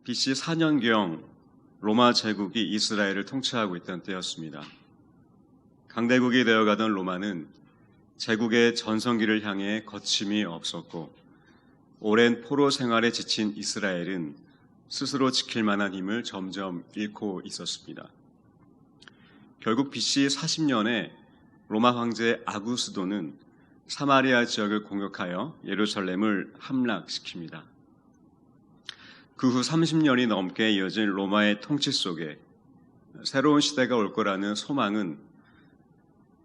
BC 4년경 로마 제국이 이스라엘을 통치하고 있던 때였습니다. 강대국이 되어가던 로마는 제국의 전성기를 향해 거침이 없었고 오랜 포로 생활에 지친 이스라엘은 스스로 지킬 만한 힘을 점점 잃고 있었습니다. 결국 BC 40년에 로마 황제 아구스도는 사마리아 지역을 공격하여 예루살렘을 함락시킵니다. 그 후 30년이 넘게 이어진 로마의 통치 속에 새로운 시대가 올 거라는 소망은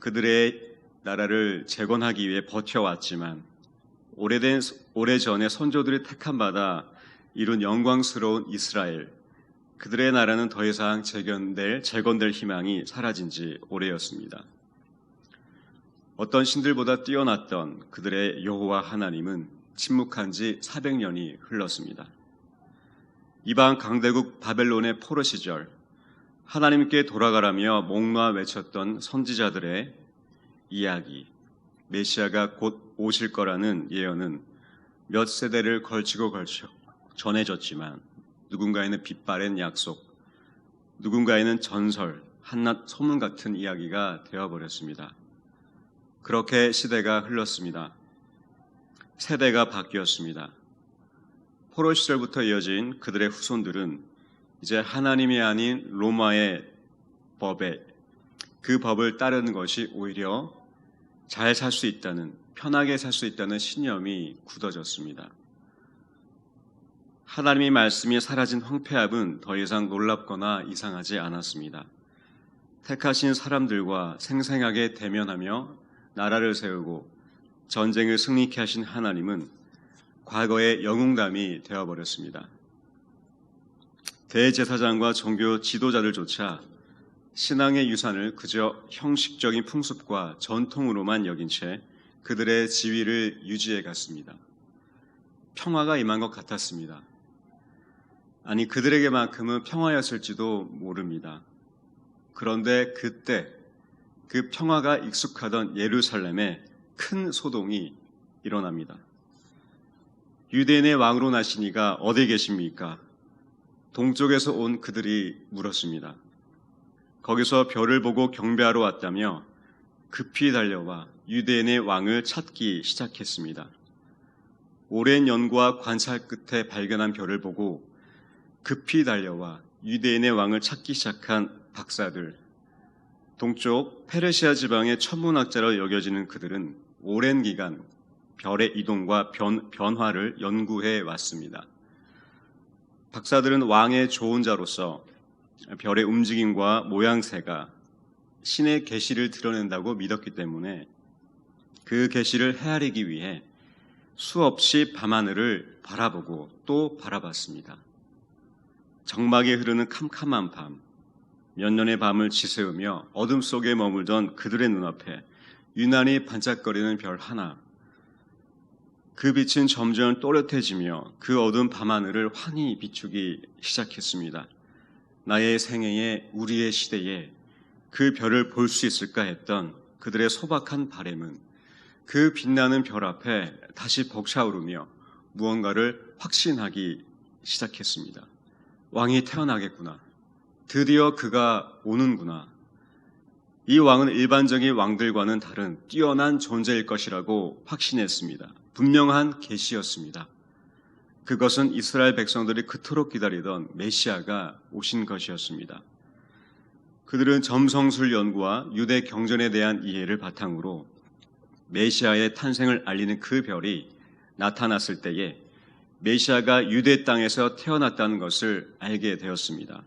그들의 나라를 재건하기 위해 버텨왔지만 오래전에 선조들이 택함 받아 이룬 영광스러운 이스라엘, 그들의 나라는 더 이상 재건될 희망이 사라진 지 오래였습니다. 어떤 신들보다 뛰어났던 그들의 여호와 하나님은 침묵한 지 400년이 흘렀습니다. 이방 강대국 바벨론의 포로 시절 하나님께 돌아가라며 목놓아 외쳤던 선지자들의 이야기, 메시아가 곧 오실 거라는 예언은 몇 세대를 걸쳐 전해졌지만 누군가에는 빛바랜 약속, 누군가에는 전설, 한낱 소문 같은 이야기가 되어버렸습니다. 그렇게 시대가 흘렀습니다. 세대가 바뀌었습니다. 포로 시절부터 이어진 그들의 후손들은 이제 하나님이 아닌 로마의 법에 그 법을 따르는 것이 오히려 잘 살 수 있다는, 편하게 살 수 있다는 신념이 굳어졌습니다. 하나님의 말씀이 사라진 황폐함은 더 이상 놀랍거나 이상하지 않았습니다. 택하신 사람들과 생생하게 대면하며 나라를 세우고 전쟁을 승리케 하신 하나님은 과거의 영웅담이 되어버렸습니다. 대제사장과 종교 지도자들조차 신앙의 유산을 그저 형식적인 풍습과 전통으로만 여긴 채 그들의 지위를 유지해 갔습니다. 평화가 임한 것 같았습니다. 아니, 그들에게만큼은 평화였을지도 모릅니다. 그런데 그때 그 평화가 익숙하던 예루살렘에 큰 소동이 일어납니다. 유대인의 왕으로 나신 이가 어디 계십니까? 동쪽에서 온 그들이 물었습니다. 거기서 별을 보고 경배하러 왔다며 급히 달려와 유대인의 왕을 찾기 시작했습니다. 오랜 연구와 관찰 끝에 발견한 별을 보고 급히 달려와 유대인의 왕을 찾기 시작한 박사들, 동쪽 페르시아 지방의 천문학자로 여겨지는 그들은 오랜 기간 별의 이동과 변화를 연구해 왔습니다. 박사들은 왕의 조언자로서 별의 움직임과 모양새가 신의 계시를 드러낸다고 믿었기 때문에 그 계시를 헤아리기 위해 수없이 밤하늘을 바라보고 또 바라봤습니다. 적막에 흐르는 캄캄한 밤, 몇 년의 밤을 지새우며 어둠 속에 머물던 그들의 눈앞에 유난히 반짝거리는 별 하나, 그 빛은 점점 또렷해지며 그 어두운 밤하늘을 환히 비추기 시작했습니다. 나의 생애에, 우리의 시대에 그 별을 볼 수 있을까 했던 그들의 소박한 바램은 그 빛나는 별 앞에 다시 벅차오르며 무언가를 확신하기 시작했습니다. 왕이 태어나겠구나. 드디어 그가 오는구나. 이 왕은 일반적인 왕들과는 다른 뛰어난 존재일 것이라고 확신했습니다. 분명한 계시였습니다. 그것은 이스라엘 백성들이 그토록 기다리던 메시아가 오신 것이었습니다. 그들은 점성술 연구와 유대 경전에 대한 이해를 바탕으로 메시아의 탄생을 알리는 그 별이 나타났을 때에 메시아가 유대 땅에서 태어났다는 것을 알게 되었습니다.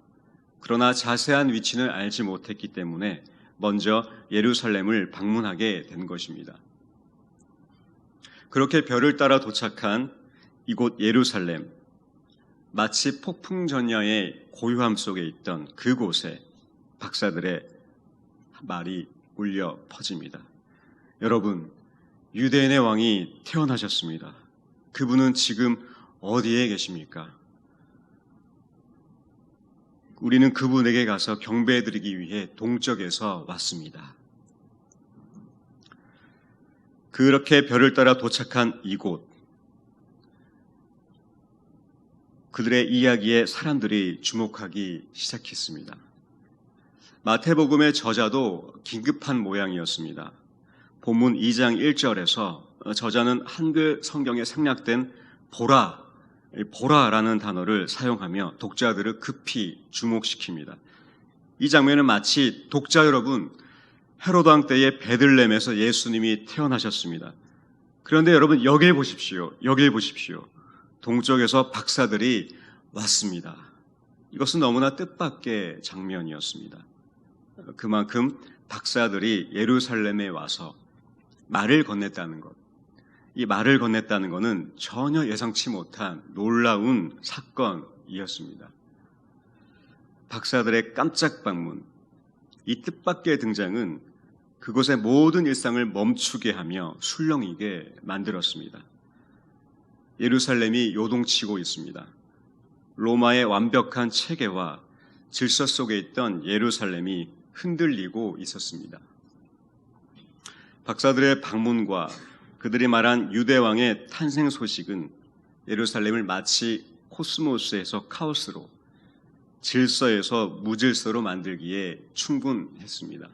그러나 자세한 위치는 알지 못했기 때문에 먼저 예루살렘을 방문하게 된 것입니다. 그렇게 별을 따라 도착한 이곳 예루살렘, 마치 폭풍전야의 고요함 속에 있던 그곳에 박사들의 말이 울려 퍼집니다. 여러분, 유대인의 왕이 태어나셨습니다. 그분은 지금 어디에 계십니까? 우리는 그분에게 가서 경배해드리기 위해 동쪽에서 왔습니다. 그렇게 별을 따라 도착한 이곳, 그들의 이야기에 사람들이 주목하기 시작했습니다. 마태복음의 저자도 긴급한 모양이었습니다. 본문 2장 1절에서 저자는 한글 성경에 생략된 보라라는 단어를 사용하며 독자들을 급히 주목시킵니다. 이 장면은 마치 독자 여러분, 헤로드 왕 때의 베들레헴에서 예수님이 태어나셨습니다. 그런데 여러분 여길 보십시오. 동쪽에서 박사들이 왔습니다. 이것은 너무나 뜻밖의 장면이었습니다. 그만큼 박사들이 예루살렘에 와서 말을 건넸다는 것, 이 말을 건넸다는 것은 전혀 예상치 못한 놀라운 사건이었습니다. 박사들의 깜짝 방문, 이 뜻밖의 등장은 그곳의 모든 일상을 멈추게 하며 술렁이게 만들었습니다. 예루살렘이 요동치고 있습니다. 로마의 완벽한 체계와 질서 속에 있던 예루살렘이 흔들리고 있었습니다. 박사들의 방문과 그들이 말한 유대왕의 탄생 소식은 예루살렘을 마치 코스모스에서 카오스로, 질서에서 무질서로 만들기에 충분했습니다.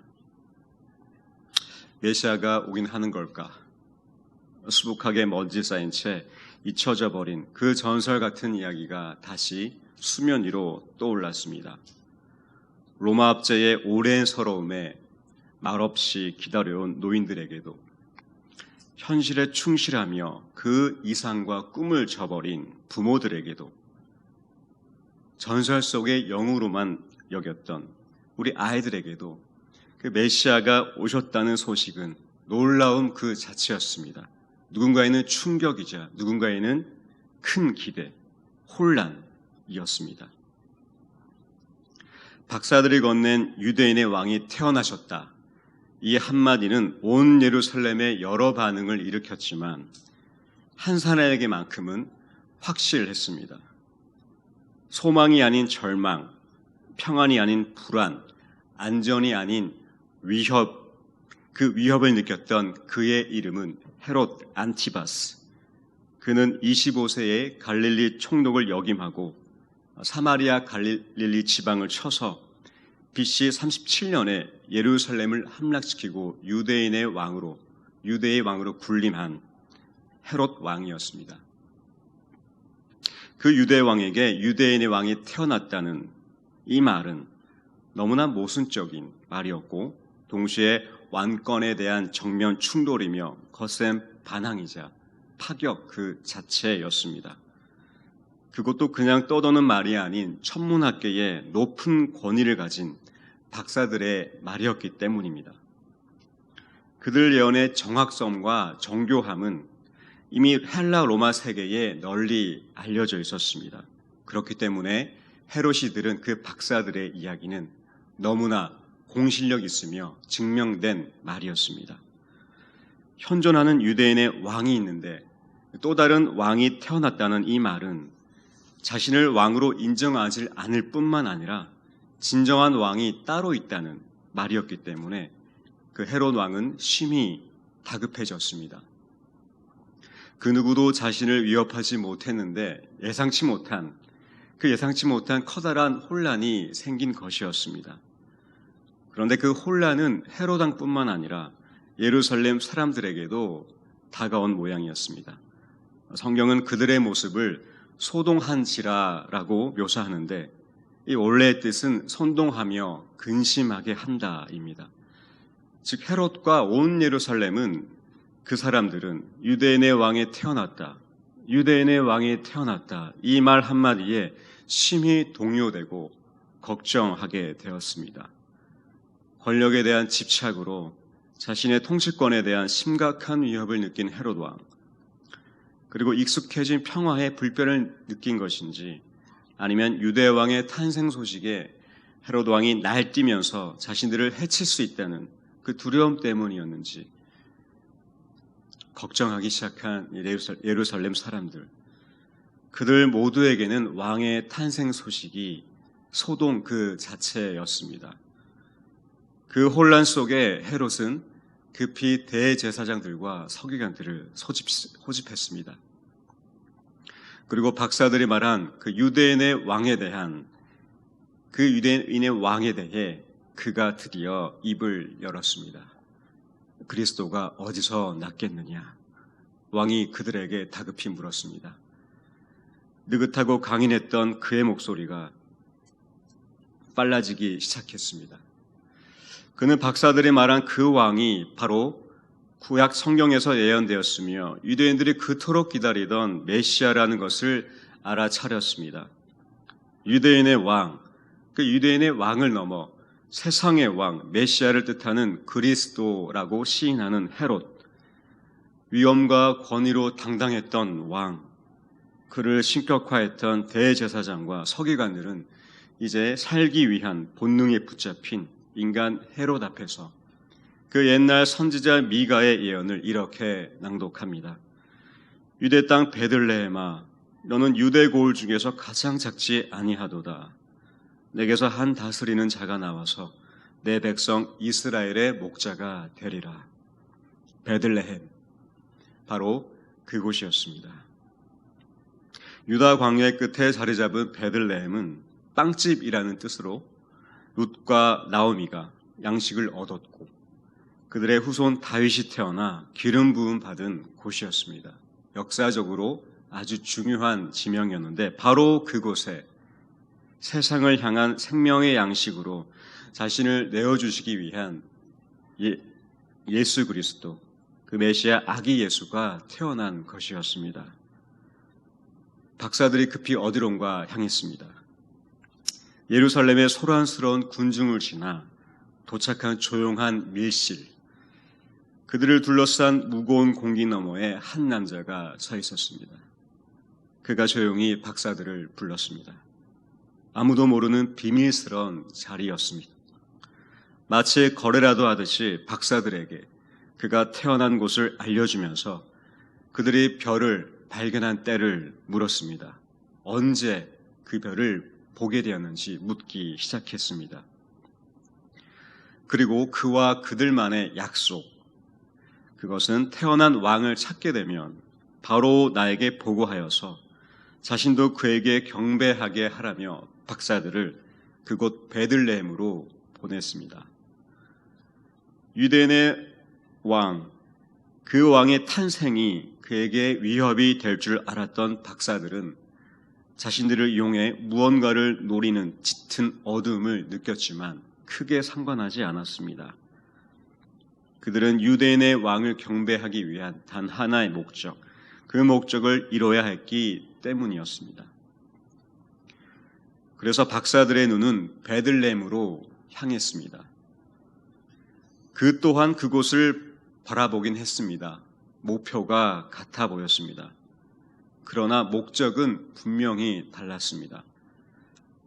메시아가 오긴 하는 걸까? 수북하게 먼지 쌓인 채 잊혀져 버린 그 전설 같은 이야기가 다시 수면 위로 떠올랐습니다. 로마 압제의 오랜 서러움에 말없이 기다려온 노인들에게도, 현실에 충실하며 그 이상과 꿈을 저버린 부모들에게도, 전설 속의 영으로만 여겼던 우리 아이들에게도 그 메시아가 오셨다는 소식은 놀라움 그 자체였습니다. 누군가에는 충격이자 누군가에는 큰 기대, 혼란이었습니다. 박사들이 건넨 유대인의 왕이 태어나셨다. 이 한마디는 온 예루살렘에 여러 반응을 일으켰지만 한 사람에게만큼은 확실했습니다. 소망이 아닌 절망, 평안이 아닌 불안, 안전이 아닌 위협, 그 위협을 느꼈던 그의 이름은 헤롯 안티바스. 그는 25세에 갈릴리 총독을 역임하고 사마리아 갈릴리 지방을 쳐서 BC 37년에 예루살렘을 함락시키고 유대의 왕으로 군림한 헤롯 왕이었습니다. 그 유대 왕에게 유대인의 왕이 태어났다는 이 말은 너무나 모순적인 말이었고 동시에 왕권에 대한 정면 충돌이며 거센 반항이자 파격 그 자체였습니다. 그것도 그냥 떠도는 말이 아닌 천문학계의 높은 권위를 가진 박사들의 말이었기 때문입니다. 그들 예언의 정확성과 정교함은 이미 헬라 로마 세계에 널리 알려져 있었습니다. 그렇기 때문에 헤롯이 들은 그 박사들의 이야기는 너무나 공실력 있으며 증명된 말이었습니다. 현존하는 유대인의 왕이 있는데 또 다른 왕이 태어났다는 이 말은 자신을 왕으로 인정하지 않을 뿐만 아니라 진정한 왕이 따로 있다는 말이었기 때문에 그 헤롯 왕은 심히 다급해졌습니다. 그 누구도 자신을 위협하지 못했는데 예상치 못한 커다란 혼란이 생긴 것이었습니다. 그런데 그 혼란은 헤롯 왕뿐만 아니라 예루살렘 사람들에게도 다가온 모양이었습니다. 성경은 그들의 모습을 소동한지라라고 묘사하는데 이 원래의 뜻은 선동하며 근심하게 한다입니다. 즉 헤롯과 온 예루살렘은 그 사람들은 유대인의 왕이 태어났다 이 말 한마디에 심히 동요되고 걱정하게 되었습니다. 권력에 대한 집착으로 자신의 통치권에 대한 심각한 위협을 느낀 헤롯 왕, 그리고 익숙해진 평화의 불변을 느낀 것인지 아니면 유대 왕의 탄생 소식에 헤롯 왕이 날뛰면서 자신들을 해칠 수 있다는 그 두려움 때문이었는지 걱정하기 시작한 예루살렘 사람들, 그들 모두에게는 왕의 탄생 소식이 소동 그 자체였습니다. 그 혼란 속에 헤롯은 급히 대제사장들과 서기관들을 소집했습니다. 그리고 박사들이 말한 그 유대인의 왕에 대해 그가 드디어 입을 열었습니다. 그리스도가 어디서 났겠느냐? 왕이 그들에게 다급히 물었습니다. 느긋하고 강인했던 그의 목소리가 빨라지기 시작했습니다. 그는 박사들이 말한 그 왕이 바로 구약 성경에서 예언되었으며 유대인들이 그토록 기다리던 메시아라는 것을 알아차렸습니다. 유대인의 왕, 그 유대인의 왕을 넘어 세상의 왕, 메시아를 뜻하는 그리스도라고 시인하는 헤롯, 위엄과 권위로 당당했던 왕, 그를 신격화했던 대제사장과 서기관들은 이제 살기 위한 본능에 붙잡힌 인간 헤롯 앞에서 그 옛날 선지자 미가의 예언을 이렇게 낭독합니다. 유대 땅 베들레헴아, 너는 유대 고을 중에서 가장 작지 아니하도다. 내게서 한 다스리는 자가 나와서 내 백성 이스라엘의 목자가 되리라. 베들레헴, 바로 그곳이었습니다. 유다 광야의 끝에 자리 잡은 베들레헴은 빵집이라는 뜻으로 룻과 나오미가 양식을 얻었고 그들의 후손 다윗이 태어나 기름 부음 받은 곳이었습니다. 역사적으로 아주 중요한 지명이었는데 바로 그곳에 세상을 향한 생명의 양식으로 자신을 내어주시기 위한 예수 그리스도, 그 메시아 아기 예수가 태어난 것이었습니다. 박사들이 급히 어디론가 향했습니다. 예루살렘의 소란스러운 군중을 지나 도착한 조용한 밀실, 그들을 둘러싼 무거운 공기 너머에 한 남자가 서 있었습니다. 그가 조용히 박사들을 불렀습니다. 아무도 모르는 비밀스러운 자리였습니다. 마치 거래라도 하듯이 박사들에게 그가 태어난 곳을 알려주면서 그들이 별을 발견한 때를 물었습니다. 언제 그 별을 보게 되었는지 묻기 시작했습니다. 그리고 그와 그들만의 약속, 그것은 태어난 왕을 찾게 되면 바로 나에게 보고하여서 자신도 그에게 경배하게 하라며 박사들을 그곳 베들레헴으로 보냈습니다. 유대인의 왕, 그 왕의 탄생이 그에게 위협이 될 줄 알았던 박사들은 자신들을 이용해 무언가를 노리는 짙은 어둠을 느꼈지만 크게 상관하지 않았습니다. 그들은 유대인의 왕을 경배하기 위한 단 하나의 목적, 그 목적을 이뤄야 했기 때문이었습니다. 그래서 박사들의 눈은 베들레헴으로 향했습니다. 그 또한 그곳을 바라보긴 했습니다. 목표가 같아 보였습니다. 그러나 목적은 분명히 달랐습니다.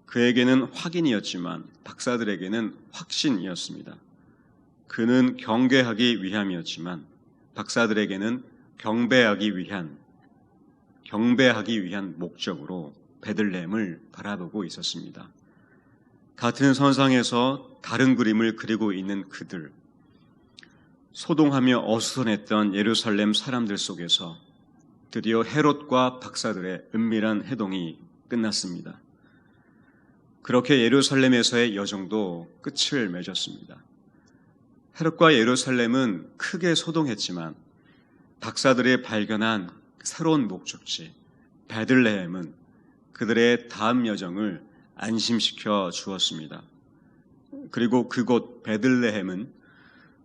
그에게는 확인이었지만 박사들에게는 확신이었습니다. 그는 경계하기 위함이었지만 박사들에게는 경배하기 위한 목적으로 베들레헴을 바라보고 있었습니다. 같은 선상에서 다른 그림을 그리고 있는 그들, 소동하며 어수선했던 예루살렘 사람들 속에서 드디어 헤롯과 박사들의 은밀한 해동이 끝났습니다. 그렇게 예루살렘에서의 여정도 끝을 맺었습니다. 헤롯과 예루살렘은 크게 소동했지만 박사들이 발견한 새로운 목적지 베들레헴은 그들의 다음 여정을 안심시켜 주었습니다. 그리고 그곳 베들레헴은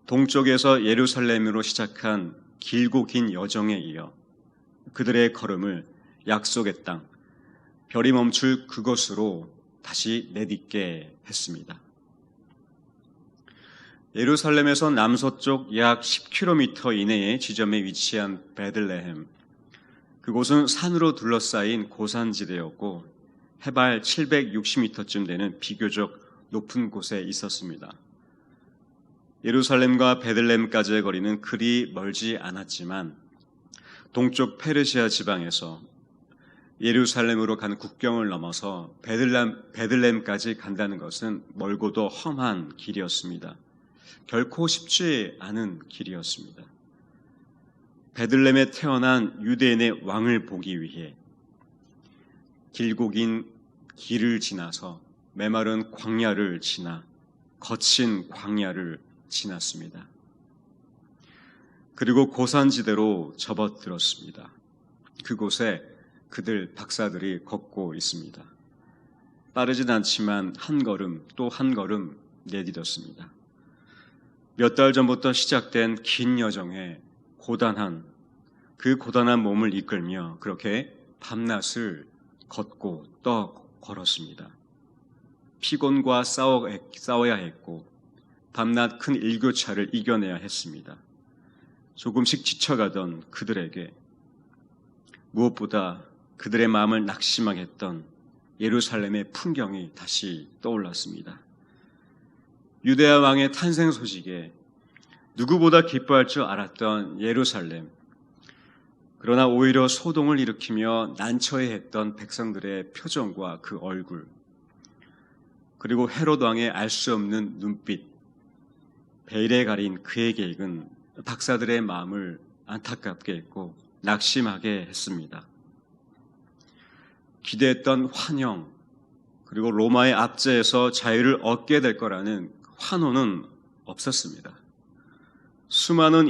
동쪽에서 예루살렘으로 시작한 길고 긴 여정에 이어 그들의 걸음을 약속의 땅, 별이 멈출 그곳으로 다시 내딛게 했습니다. 예루살렘에서 남서쪽 약 10km 이내의 지점에 위치한 베들레헴, 그곳은 산으로 둘러싸인 고산지대였고 해발 760m쯤 되는 비교적 높은 곳에 있었습니다. 예루살렘과 베들레헴까지의 거리는 그리 멀지 않았지만 동쪽 페르시아 지방에서 예루살렘으로 가는 국경을 넘어서 베들레헴까지 간다는 것은 멀고도 험한 길이었습니다. 결코 쉽지 않은 길이었습니다. 베들레헴에 태어난 유대인의 왕을 보기 위해 길고 긴 길을 지나서 메마른 광야를 지나 거친 광야를 지났습니다. 그리고 고산지대로 접어들었습니다. 그곳에 그들 박사들이 걷고 있습니다. 빠르진 않지만 한 걸음 또 한 걸음 내디뎠습니다. 몇 달 전부터 시작된 긴 여정에 그 고단한 몸을 이끌며 그렇게 밤낮을 걷고 또 걸었습니다. 피곤과 싸워야 했고 밤낮 큰 일교차를 이겨내야 했습니다. 조금씩 지쳐가던 그들에게 무엇보다 그들의 마음을 낙심하게 했던 예루살렘의 풍경이 다시 떠올랐습니다. 유대야 왕의 탄생 소식에 누구보다 기뻐할 줄 알았던 예루살렘, 그러나 오히려 소동을 일으키며 난처해했던 백성들의 표정과 그 얼굴, 그리고 헤롯 왕의 알 수 없는 눈빛, 베일에 가린 그의 계획은 박사들의 마음을 안타깝게 했고 낙심하게 했습니다. 기대했던 환영, 그리고 로마의 압제에서 자유를 얻게 될 거라는 환호는 없었습니다. 수많은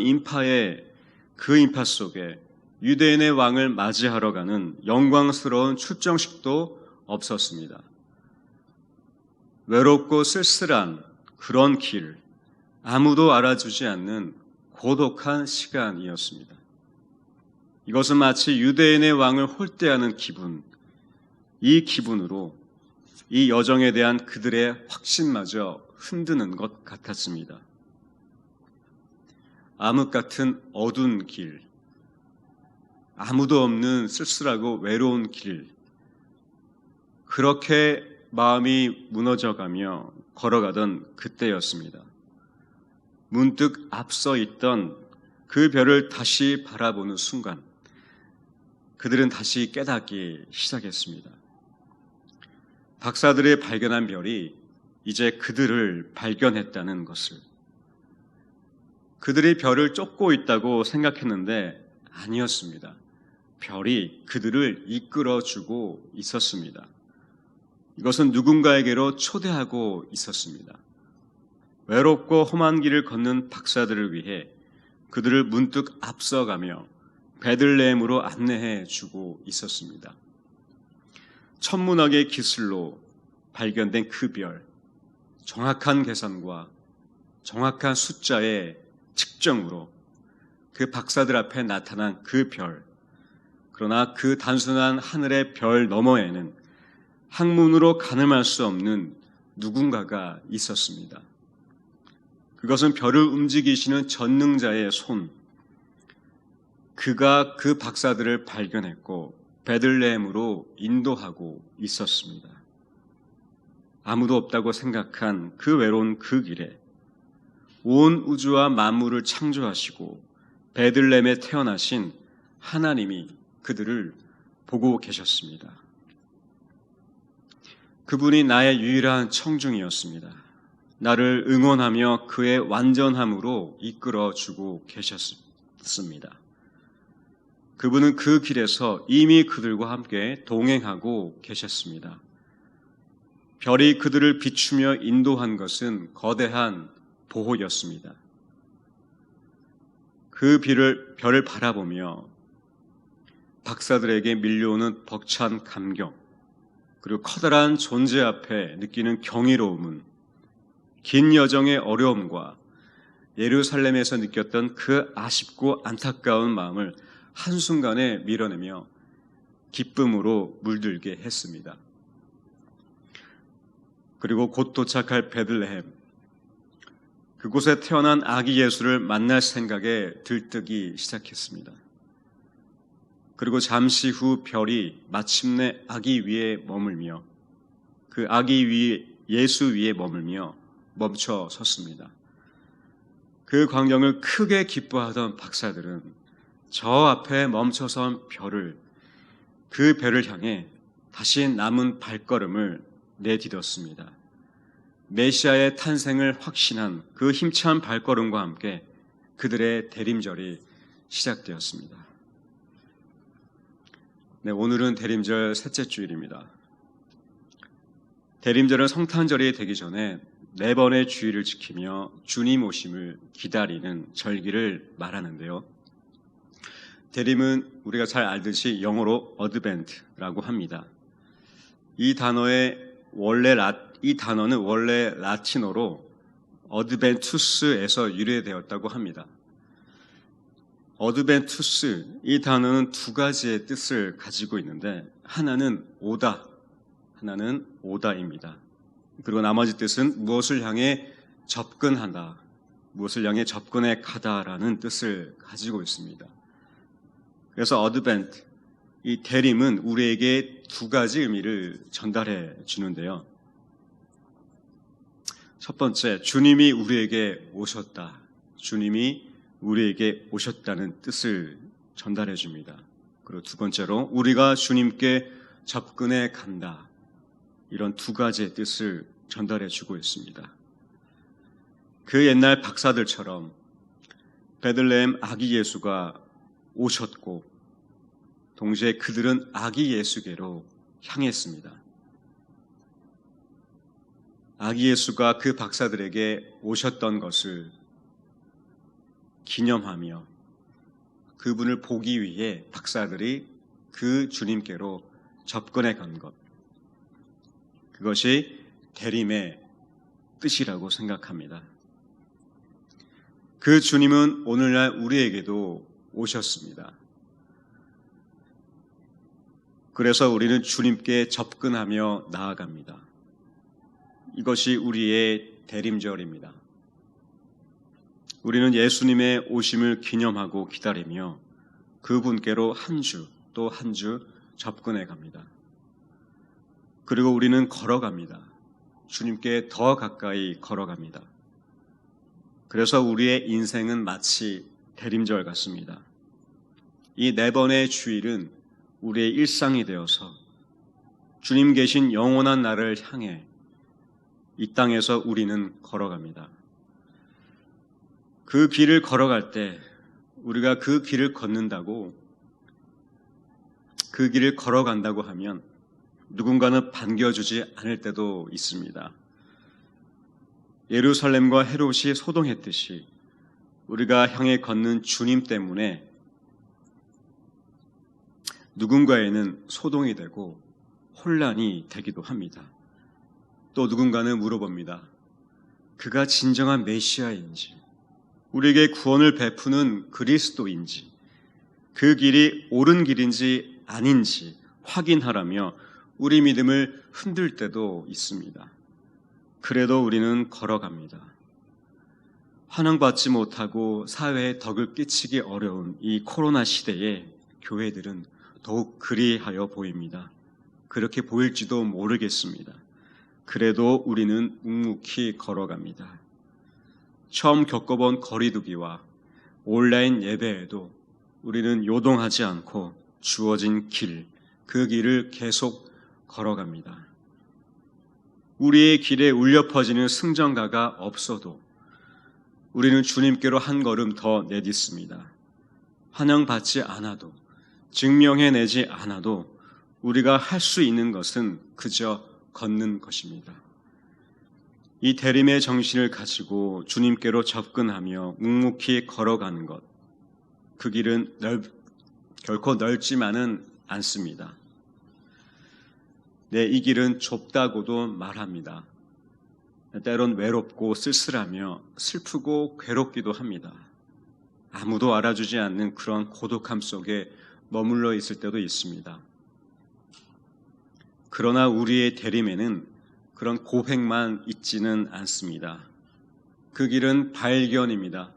그 인파 속에 유대인의 왕을 맞이하러 가는 영광스러운 출정식도 없었습니다. 외롭고 쓸쓸한 그런 길, 아무도 알아주지 않는 고독한 시간이었습니다. 이것은 마치 유대인의 왕을 홀대하는 기분, 이 기분으로 이 여정에 대한 그들의 확신마저 흔드는 것 같았습니다. 암흑 같은 어두운 길, 아무도 없는 쓸쓸하고 외로운 길, 그렇게 마음이 무너져가며 걸어가던 그때였습니다. 문득 앞서 있던 그 별을 다시 바라보는 순간 그들은 다시 깨닫기 시작했습니다. 박사들이 발견한 별이 이제 그들을 발견했다는 것을. 그들이 별을 쫓고 있다고 생각했는데 아니었습니다. 별이 그들을 이끌어주고 있었습니다. 이것은 누군가에게로 초대하고 있었습니다. 외롭고 험한 길을 걷는 박사들을 위해 그들을 문득 앞서가며 베들레헴으로 안내해 주고 있었습니다. 천문학의 기술로 발견된 그 별, 정확한 계산과 정확한 숫자의 측정으로 그 박사들 앞에 나타난 그 별, 그러나 그 단순한 하늘의 별 너머에는 학문으로 가늠할 수 없는 누군가가 있었습니다. 그것은 별을 움직이시는 전능자의 손, 그가 그 박사들을 발견했고 베들레헴으로 인도하고 있었습니다. 아무도 없다고 생각한 그 외로운 그 길에 온 우주와 만물을 창조하시고 베들레헴에 태어나신 하나님이 그들을 보고 계셨습니다. 그분이 나의 유일한 청중이었습니다. 나를 응원하며 그의 완전함으로 이끌어주고 계셨습니다. 그분은 그 길에서 이미 그들과 함께 동행하고 계셨습니다. 별이 그들을 비추며 인도한 것은 거대한 보호였습니다. 그 별을 바라보며 박사들에게 밀려오는 벅찬 감격, 그리고 커다란 존재 앞에 느끼는 경이로움은 긴 여정의 어려움과 예루살렘에서 느꼈던 그 아쉽고 안타까운 마음을 한순간에 밀어내며 기쁨으로 물들게 했습니다. 그리고 곧 도착할 베들레헴, 그곳에 태어난 아기 예수를 만날 생각에 들뜨기 시작했습니다. 그리고 잠시 후 별이 마침내 아기 위에 머물며 그 아기 예수 위에 머물며 멈춰 섰습니다. 그 광경을 크게 기뻐하던 박사들은 저 앞에 멈춰선 그 별을 향해 다시 남은 발걸음을 내디뎠습니다. 메시아의 탄생을 확신한 그 힘찬 발걸음과 함께 그들의 대림절이 시작되었습니다. 네, 오늘은 대림절 셋째 주일입니다. 대림절은 성탄절이 되기 전에 4번의 주일을 지키며 주님 오심을 기다리는 절기를 말하는데요. 대림은 우리가 잘 알듯이 영어로 어드벤트라고 합니다. 이 단어는 원래 라틴어로 어드벤투스에서 유래되었다고 합니다. 어드벤투스, 이 단어는 2가지의 뜻을 가지고 있는데 하나는 오다, 하나는 오다입니다. 그리고 나머지 뜻은 무엇을 향해 접근한다, 무엇을 향해 접근해 가다라는 뜻을 가지고 있습니다. 그래서 어드벤트, 이 대림은 우리에게 2가지 의미를 전달해 주는데요. 첫 번째, 주님이 우리에게 오셨다. 주님이 우리에게 오셨다는 뜻을 전달해 줍니다. 그리고 2번째로 우리가 주님께 접근해 간다. 이런 2가지의 뜻을 전달해 주고 있습니다. 그 옛날 박사들처럼 베들레헴 아기 예수가 오셨고 동시에 그들은 아기 예수께로 향했습니다. 아기 예수가 그 박사들에게 오셨던 것을 기념하며 그분을 보기 위해 박사들이 그 주님께로 접근해 간 것, 그것이 대림의 뜻이라고 생각합니다. 그 주님은 오늘날 우리에게도 오셨습니다. 그래서 우리는 주님께 접근하며 나아갑니다. 이것이 우리의 대림절입니다. 우리는 예수님의 오심을 기념하고 기다리며 그분께로 한 주 또 한 주 접근해 갑니다. 그리고 우리는 걸어갑니다. 주님께 더 가까이 걸어갑니다. 그래서 우리의 인생은 마치 대림절 같습니다. 이 4번의 주일은 우리의 일상이 되어서 주님 계신 영원한 날을 향해 이 땅에서 우리는 걸어갑니다. 그 길을 걸어갈 때 우리가 그 길을 걸어간다고 하면 누군가는 반겨주지 않을 때도 있습니다. 예루살렘과 헤롯이 소동했듯이 우리가 향해 걷는 주님 때문에 누군가에는 소동이 되고 혼란이 되기도 합니다. 또 누군가는 물어봅니다. 그가 진정한 메시아인지, 우리에게 구원을 베푸는 그리스도인지, 그 길이 옳은 길인지 아닌지 확인하라며 우리 믿음을 흔들 때도 있습니다. 그래도 우리는 걸어갑니다. 환영받지 못하고 사회에 덕을 끼치기 어려운 이 코로나 시대에 교회들은 더욱 그리하여 보입니다. 그렇게 보일지도 모르겠습니다. 그래도 우리는 묵묵히 걸어갑니다. 처음 겪어본 거리두기와 온라인 예배에도 우리는 요동하지 않고 주어진 길, 그 길을 계속 걸어갑니다. 우리의 길에 울려 퍼지는 승전가가 없어도 우리는 주님께로 한 걸음 더 내딛습니다. 환영받지 않아도, 증명해내지 않아도 우리가 할 수 있는 것은 그저 걷는 것입니다. 이 대림의 정신을 가지고 주님께로 접근하며 묵묵히 걸어가는 것, 그 길은 결코 넓지만은 않습니다. 이 길은 좁다고도 말합니다. 때론 외롭고 쓸쓸하며 슬프고 괴롭기도 합니다. 아무도 알아주지 않는 그런 고독함 속에 머물러 있을 때도 있습니다. 그러나 우리의 대림에는 그런 고백만 있지는 않습니다. 그 길은 발견입니다.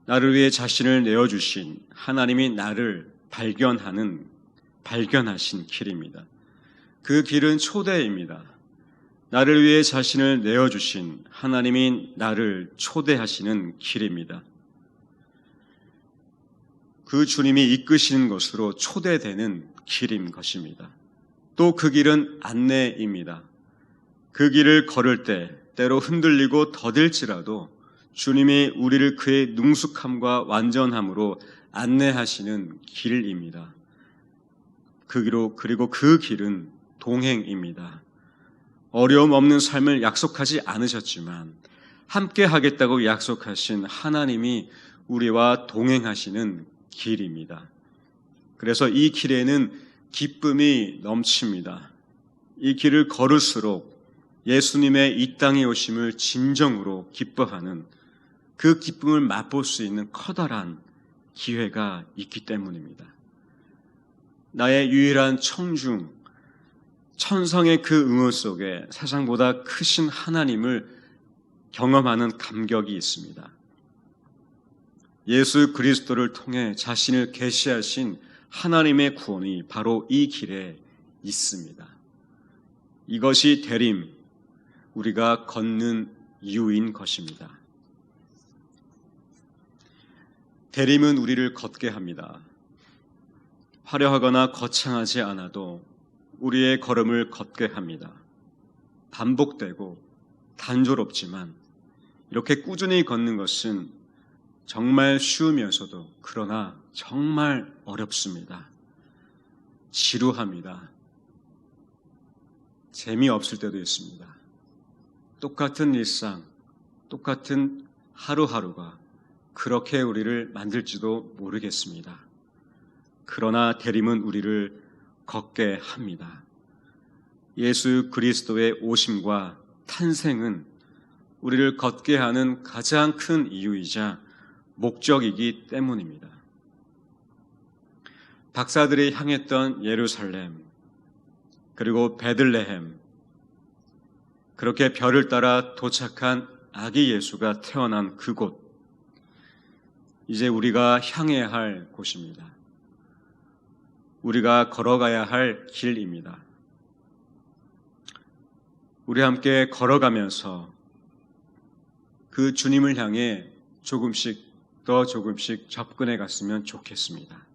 나를 위해 자신을 내어주신 하나님이 나를 발견하신 길입니다. 그 길은 초대입니다. 나를 위해 자신을 내어주신 하나님이 나를 초대하시는 길입니다. 그 주님이 이끄시는 것으로 초대되는 길인 것입니다. 또 그 길은 안내입니다. 그 길을 걸을 때 때로 흔들리고 더딜지라도 주님이 우리를 그의 능숙함과 완전함으로 안내하시는 길입니다. 그리고 그 길은 동행입니다. 어려움 없는 삶을 약속하지 않으셨지만 함께 하겠다고 약속하신 하나님이 우리와 동행하시는 길입니다. 그래서 이 길에는 기쁨이 넘칩니다. 이 길을 걸을수록 예수님의 이 땅에 오심을 진정으로 기뻐하는 그 기쁨을 맛볼 수 있는 커다란 기회가 있기 때문입니다. 나의 유일한 청중, 천성의 그 응원 속에 세상보다 크신 하나님을 경험하는 감격이 있습니다. 예수 그리스도를 통해 자신을 계시하신 하나님의 구원이 바로 이 길에 있습니다. 이것이 대림, 우리가 걷는 이유인 것입니다. 대림은 우리를 걷게 합니다. 화려하거나 거창하지 않아도 우리의 걸음을 걷게 합니다. 반복되고 단조롭지만 이렇게 꾸준히 걷는 것은 정말 쉬우면서도 그러나 정말 어렵습니다. 지루합니다. 재미없을 때도 있습니다. 똑같은 일상, 똑같은 하루하루가 그렇게 우리를 만들지도 모르겠습니다. 그러나 대림은 우리를 걷게 합니다. 예수 그리스도의 오심과 탄생은 우리를 걷게 하는 가장 큰 이유이자 목적이기 때문입니다. 박사들이 향했던 예루살렘, 그리고 베들레헴, 그렇게 별을 따라 도착한 아기 예수가 태어난 그곳, 이제 우리가 향해야 할 곳입니다. 우리가 걸어가야 할 길입니다. 우리 함께 걸어가면서 그 주님을 향해 조금씩 접근해 갔으면 좋겠습니다.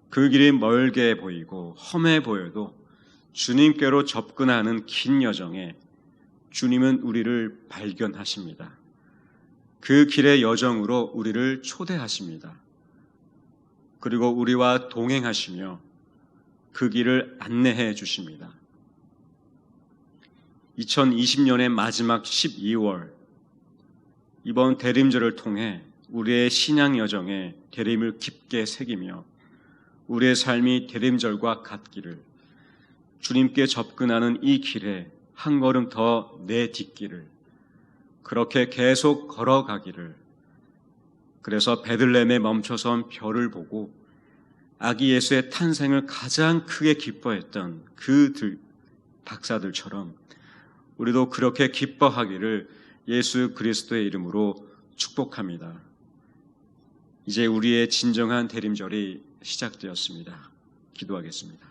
그 길이 멀게 보이고 험해 보여도 주님께로 접근하는 긴 여정에 주님은 우리를 발견하십니다. 그 길의 여정으로 우리를 초대하십니다. 그리고 우리와 동행하시며 그 길을 안내해 주십니다. 2020년의 마지막 12월, 이번 대림절을 통해 우리의 신앙 여정에 대림을 깊게 새기며 우리의 삶이 대림절과 같기를, 주님께 접근하는 이 길에 한 걸음 더 내딛기를, 그렇게 계속 걸어가기를, 그래서 베들레헴에 멈춰선 별을 보고 아기 예수의 탄생을 가장 크게 기뻐했던 그 박사들처럼 우리도 그렇게 기뻐하기를 예수 그리스도의 이름으로 축복합니다. 이제 우리의 진정한 대림절이 시작되었습니다. 기도하겠습니다.